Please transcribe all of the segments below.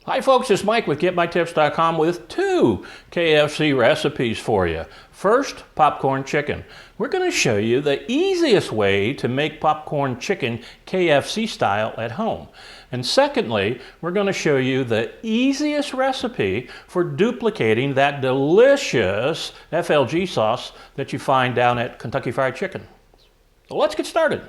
Hi folks, it's Mike with GetMyTips.com with two KFC recipes for you. First, popcorn chicken. We're going to show you the easiest way to make popcorn chicken KFC style at home. And secondly, we're going to show you the easiest recipe for duplicating that delicious FLG sauce that you find down at Kentucky Fried Chicken. So let's get started.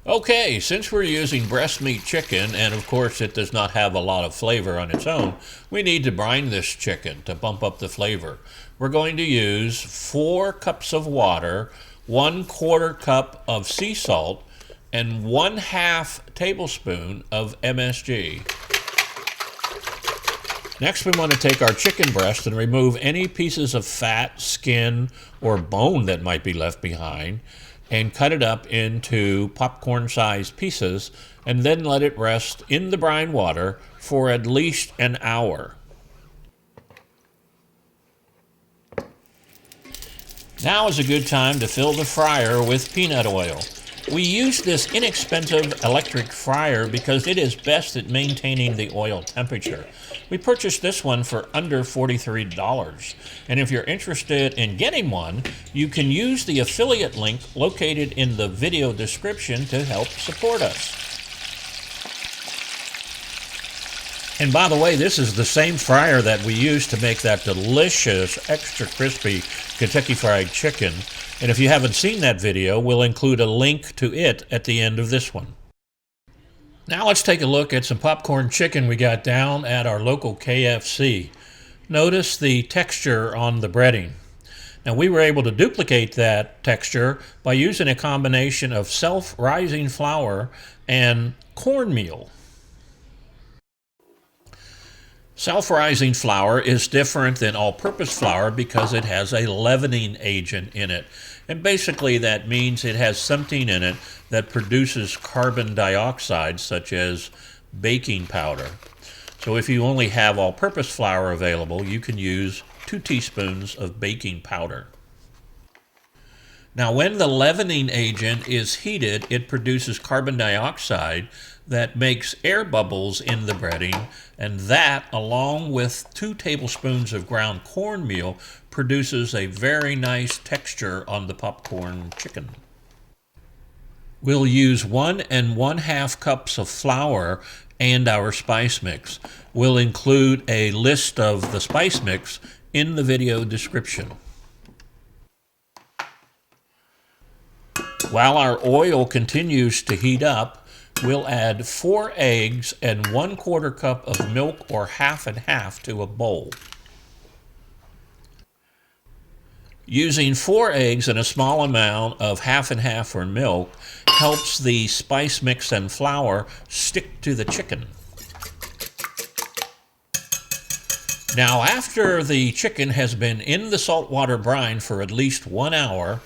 Okay, since we're using breast meat chicken, and of course it does not have a lot of flavor on its own, we need to brine this chicken to bump up the flavor. We're going to use 4 cups of water, 1/4 cup of sea salt, and 1/2 tablespoon of MSG. Next, we want to take our chicken breast and remove any pieces of fat, skin, or bone that might be left behind, and cut it up into popcorn-sized pieces, and then let it rest in the brine water for at least an hour. Now is a good time to fill the fryer with peanut oil. We use this inexpensive electric fryer because it is best at maintaining the oil temperature. We purchased this one for under $43. And if you're interested in getting one, you can use the affiliate link located in the video description to help support us. And by the way, this is the same fryer that we use to make that delicious, extra crispy Kentucky Fried Chicken. And if you haven't seen that video, we'll include a link to it at the end of this one. Now let's take a look at some popcorn chicken we got down at our local KFC. Notice the texture on the breading. Now we were able to duplicate that texture by using a combination of self-rising flour and cornmeal. Self-rising flour is different than all-purpose flour because it has a leavening agent in it. And basically that means it has something in it that produces carbon dioxide, such as baking powder. So if you only have all-purpose flour available, you can use 2 teaspoons of baking powder. Now, when the leavening agent is heated, it produces carbon dioxide that makes air bubbles in the breading, and that, along with 2 tablespoons of ground cornmeal, produces a very nice texture on the popcorn chicken. We'll use 1 1/2 cups of flour and our spice mix. We'll include a list of the spice mix in the video description. While our oil continues to heat up, we'll add 4 eggs and 1/4 cup of milk, or half and half, to a bowl. Using 4 eggs and a small amount of half and half or milk helps the spice mix and flour stick to the chicken. Now, after the chicken has been in the saltwater brine for at least 1 hour,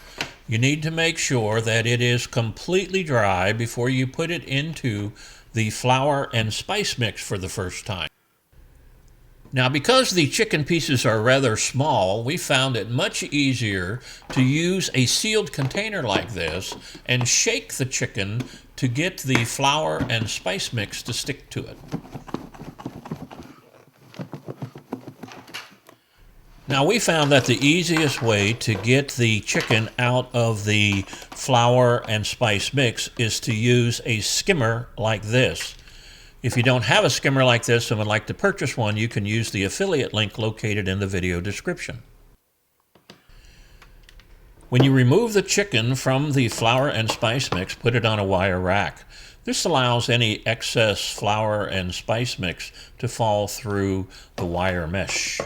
you need to make sure that it is completely dry before you put it into the flour and spice mix for the first time. Now, because the chicken pieces are rather small, we found it much easier to use a sealed container like this and shake the chicken to get the flour and spice mix to stick to it. Now, we found that the easiest way to get the chicken out of the flour and spice mix is to use a skimmer like this. If you don't have a skimmer like this and would like to purchase one, you can use the affiliate link located in the video description. When you remove the chicken from the flour and spice mix, put it on a wire rack. This allows any excess flour and spice mix to fall through the wire mesh.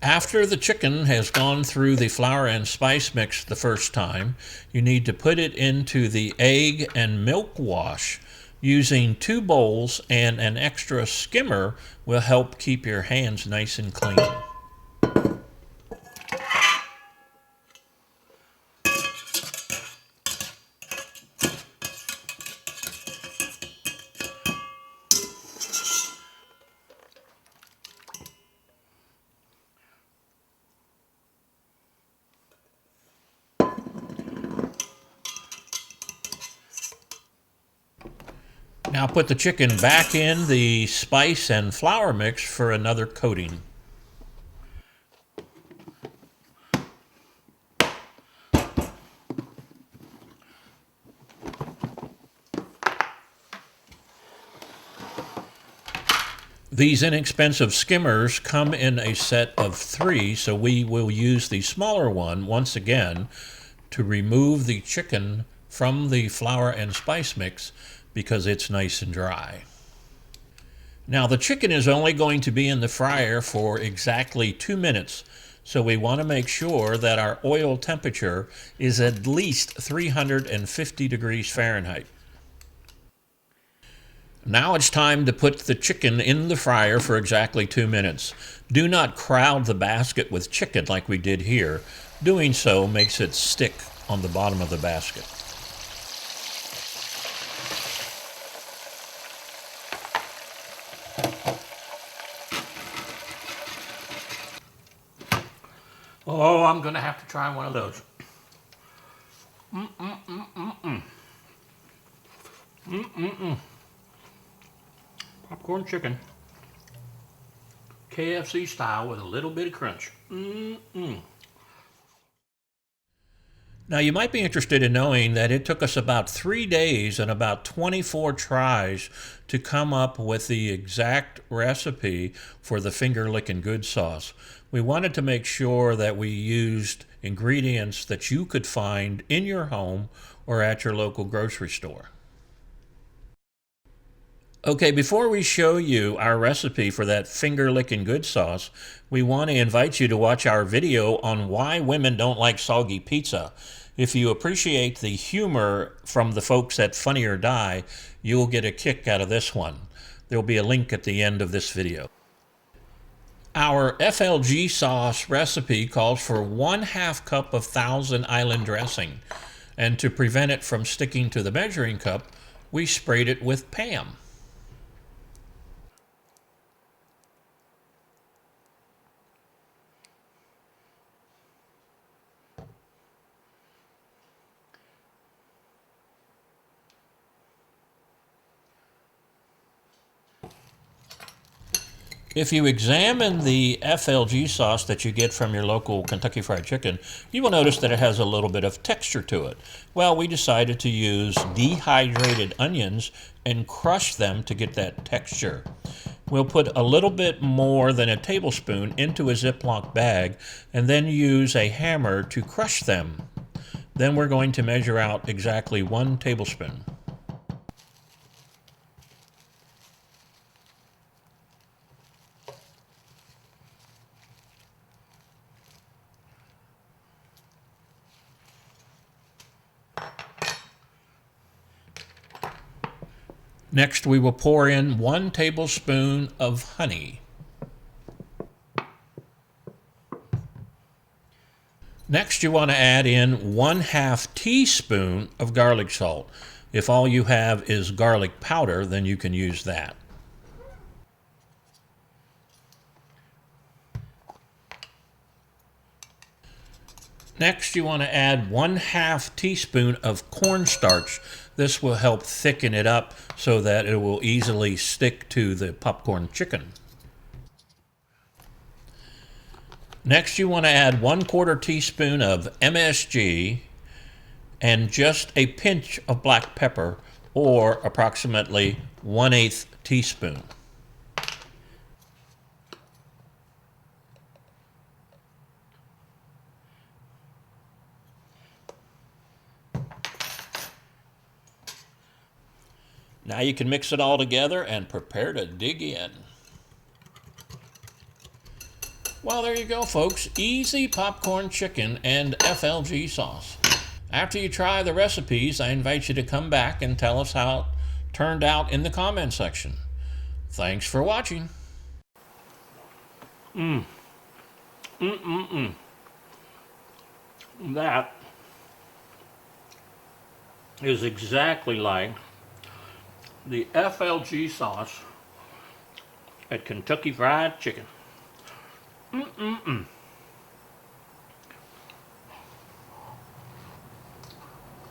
After the chicken has gone through the flour and spice mix the first time, you need to put it into the egg and milk wash. Using 2 bowls and an extra skimmer will help keep your hands nice and clean. Now put the chicken back in the spice and flour mix for another coating. These inexpensive skimmers come in a set of 3, so we will use the smaller one once again to remove the chicken from the flour and spice mix because it's nice and dry. Now the chicken is only going to be in the fryer for exactly 2 minutes, so we want to make sure that our oil temperature is at least 350 degrees Fahrenheit. Now it's time to put the chicken in the fryer for exactly 2 minutes. Do not crowd the basket with chicken like we did here. Doing so makes it stick on the bottom of the basket. Oh, I'm going to have to try one of those. Popcorn chicken. KFC style with a little bit of crunch. Now you might be interested in knowing that it took us about 3 days and about 24 tries to come up with the exact recipe for the finger licking good sauce. We wanted to make sure that we used ingredients that you could find in your home or at your local grocery store. Okay, before we show you our recipe for that finger licking good sauce, we want to invite you to watch our video on why women don't like soggy pizza. If you appreciate the humor from the folks at Funny or Die, you'll get a kick out of this one. There'll be a link at the end of this video. Our FLG sauce recipe calls for 1/2 cup of Thousand Island dressing, and to prevent it from sticking to the measuring cup, we sprayed it with Pam. If you examine the FLG sauce that you get from your local Kentucky Fried Chicken, you will notice that it has a little bit of texture to it. Well, we decided to use dehydrated onions and crush them to get that texture. We'll put a little bit more than a tablespoon into a Ziploc bag and then use a hammer to crush them. Then we're going to measure out exactly 1 tablespoon. Next, we will pour in 1 tablespoon of honey. Next, you want to add in 1/2 teaspoon of garlic salt. If all you have is garlic powder, then you can use that. Next, you want to add 1/2 teaspoon of cornstarch. This will help thicken it up so that it will easily stick to the popcorn chicken. Next, you want to add 1/4 teaspoon of MSG and just a pinch of black pepper, or approximately 1/8 teaspoon. Now you can mix it all together and prepare to dig in. Well, there you go, folks. Easy popcorn chicken and FLG sauce. After you try the recipes, I invite you to come back and tell us how it turned out in the comment section. Thanks for watching. That is exactly like the FLG sauce at Kentucky Fried Chicken.